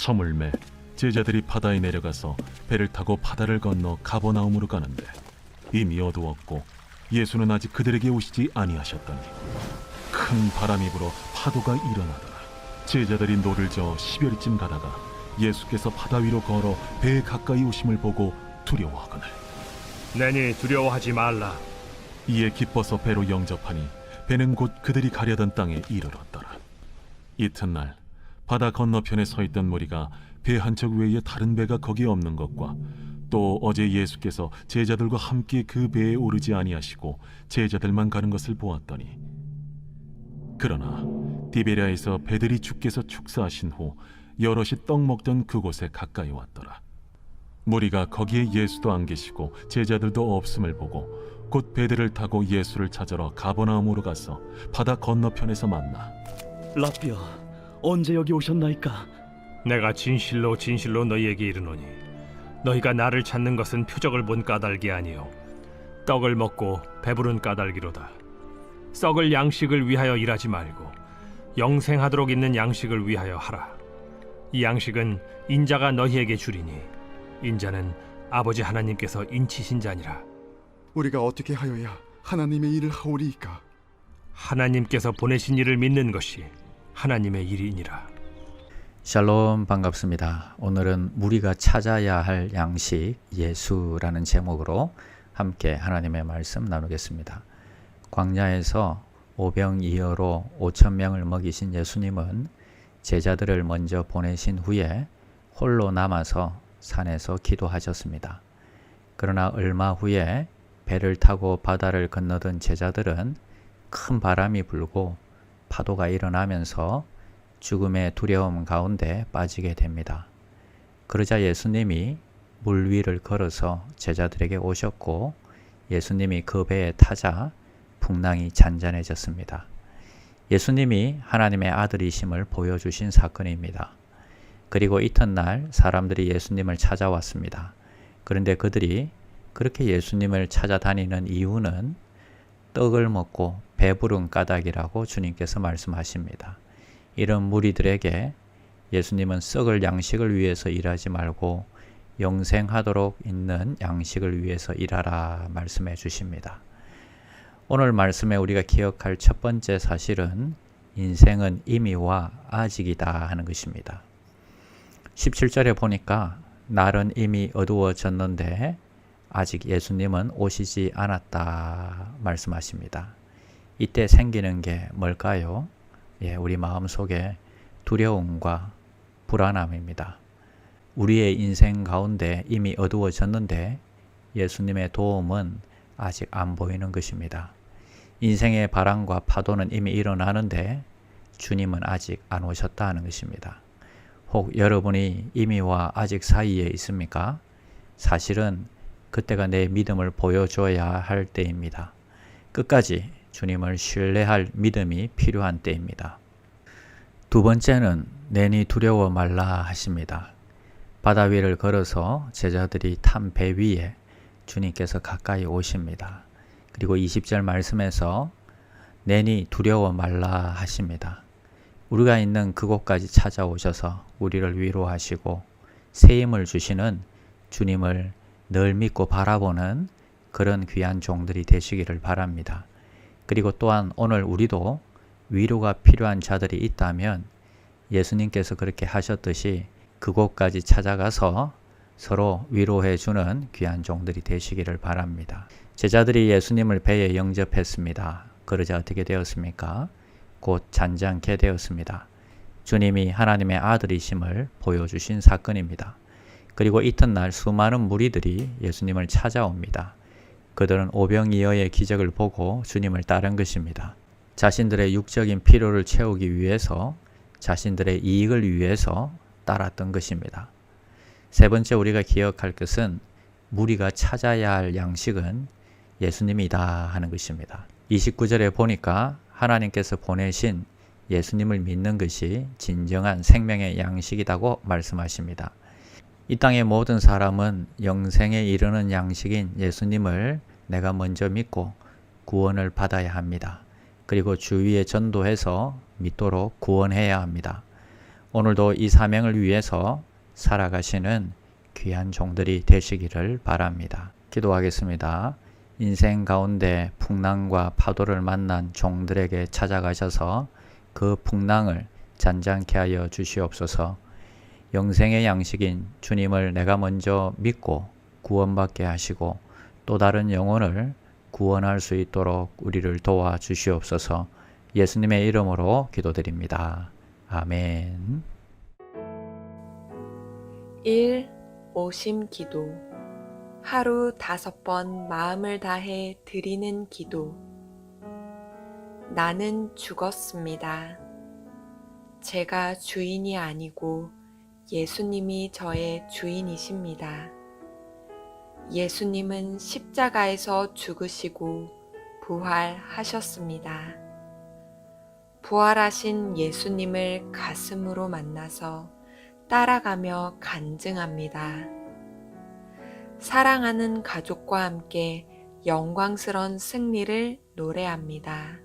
저물매 제자들이 바다에 내려가서 배를 타고 바다를 건너 가버나움으로 가는데 이미 어두웠고 예수는 아직 그들에게 오시지 아니하셨더니 큰 바람이 불어 파도가 일어나더라. 제자들이 노를 저어 10여리쯤 가다가 예수께서 바다 위로 걸어 배에 가까이 오심을 보고 두려워하거늘 내니 두려워하지 말라. 이에 기뻐서 배로 영접하니 배는 곧 그들이 가려던 땅에 이르렀더라. 이튿날 바다 건너편에 서 있던 무리가 배 한 척 외에 다른 배가 거기 없는 것과 또 어제 예수께서 제자들과 함께 그 배에 오르지 아니하시고 제자들만 가는 것을 보았더니 그러나 디베랴에서 배들이 주께서 축사하신 후 여럿이 떡 먹던 그곳에 가까이 왔더라. 무리가 거기에 예수도 안 계시고 제자들도 없음을 보고 곧 배들을 타고 예수를 찾으러 가버나움으로 가서 바다 건너편에서 만나 라삐야, 언제 여기 오셨나이까? 내가 진실로 진실로 너희에게 이르노니 너희가 나를 찾는 것은 표적을 본 까닭이 아니요 떡을 먹고 배부른 까닭이로다. 썩을 양식을 위하여 일하지 말고 영생하도록 있는 양식을 위하여 하라. 이 양식은 인자가 너희에게 주리니 인자는 아버지 하나님께서 인치신 자니라. 우리가 어떻게 하여야 하나님의 일을 하오리이까? 하나님께서 보내신 이를 믿는 것이 하나님의 일이니라. 샬롬, 반갑습니다. 오늘은 우리가 찾아야 할 양식 예수라는 제목으로 함께 하나님의 말씀 나누겠습니다. 광야에서 오병이어로 5,000명을 먹이신 예수님은 제자들을 먼저 보내신 후에 홀로 남아서 산에서 기도하셨습니다. 그러나 얼마 후에 배를 타고 바다를 건너던 제자들은 큰 바람이 불고 파도가 일어나면서 죽음의 두려움 가운데 빠지게 됩니다. 그러자 예수님이 물 위를 걸어서 제자들에게 오셨고 예수님이 그 배에 타자 풍랑이 잔잔해졌습니다. 예수님이 하나님의 아들이심을 보여주신 사건입니다. 그리고 이튿날 사람들이 예수님을 찾아왔습니다. 그런데 그들이 그렇게 예수님을 찾아다니는 이유는 떡을 먹고 배부른 까닭이라고 주님께서 말씀하십니다. 이런 무리들에게 예수님은 썩을 양식을 위해서 일하지 말고 영생하도록 있는 양식을 위해서 일하라 말씀해 주십니다. 오늘 말씀에 우리가 기억할 첫 번째 사실은 인생은 이미와 아직이다 하는 것입니다. 17절에 보니까 날은 이미 어두워졌는데 아직 예수님은 오시지 않았다 말씀하십니다. 이때 생기는 게 뭘까요? 우리 마음속에 두려움과 불안함입니다. 우리의 인생 가운데 이미 어두워졌는데 예수님의 도움은 아직 안 보이는 것입니다. 인생의 바람과 파도는 이미 일어나는데 주님은 아직 안 오셨다 하는 것입니다. 혹 여러분이 이미와 아직 사이에 있습니까? 사실은 그때가 내 믿음을 보여줘야 할 때입니다. 끝까지 주님을 신뢰할 믿음이 필요한 때입니다. 두 번째는 내니 두려워 말라 하십니다. 바다 위를 걸어서 제자들이 탄 배 위에 주님께서 가까이 오십니다. 그리고 20절 말씀에서 내니 두려워 말라 하십니다. 우리가 있는 그곳까지 찾아오셔서 우리를 위로하시고 새 힘을 주시는 주님을 늘 믿고 바라보는 그런 귀한 종들이 되시기를 바랍니다. 그리고 또한 오늘 우리도 위로가 필요한 자들이 있다면 예수님께서 그렇게 하셨듯이 그곳까지 찾아가서 서로 위로해 주는 귀한 종들이 되시기를 바랍니다. 제자들이 예수님을 배에 영접했습니다. 그러자 어떻게 되었습니까? 곧 잔잔케 되었습니다. 주님이 하나님의 아들이심을 보여주신 사건입니다. 그리고 이튿날 수많은 무리들이 예수님을 찾아옵니다. 그들은 오병이어의 기적을 보고 주님을 따른 것입니다. 자신들의 육적인 필요를 채우기 위해서 자신들의 이익을 위해서 따랐던 것입니다. 세 번째 우리가 기억할 것은 무리가 찾아야 할 양식은 예수님이다 하는 것입니다. 29절에 보니까 하나님께서 보내신 예수님을 믿는 것이 진정한 생명의 양식이라고 말씀하십니다. 이 땅의 모든 사람은 영생에 이르는 양식인 예수님을 내가 먼저 믿고 구원을 받아야 합니다. 그리고 주위에 전도해서 믿도록 구원해야 합니다. 오늘도 이 사명을 위해서 살아가시는 귀한 종들이 되시기를 바랍니다. 기도하겠습니다. 인생 가운데 풍랑과 파도를 만난 종들에게 찾아가셔서 그 풍랑을 잔잔케 하여 주시옵소서. 영생의 양식인 주님을 내가 먼저 믿고 구원받게 하시고 또 다른 영혼을 구원할 수 있도록 우리를 도와주시옵소서. 예수님의 이름으로 기도드립니다. 아멘. 1. 오심 기도. 하루 5번 마음을 다해 드리는 기도. 나는 죽었습니다. 제가 주인이 아니고 예수님이 저의 주인이십니다. 예수님은 십자가에서 죽으시고 부활하셨습니다. 부활하신 예수님을 가슴으로 만나서 따라가며 간증합니다. 사랑하는 가족과 함께 영광스러운 승리를 노래합니다.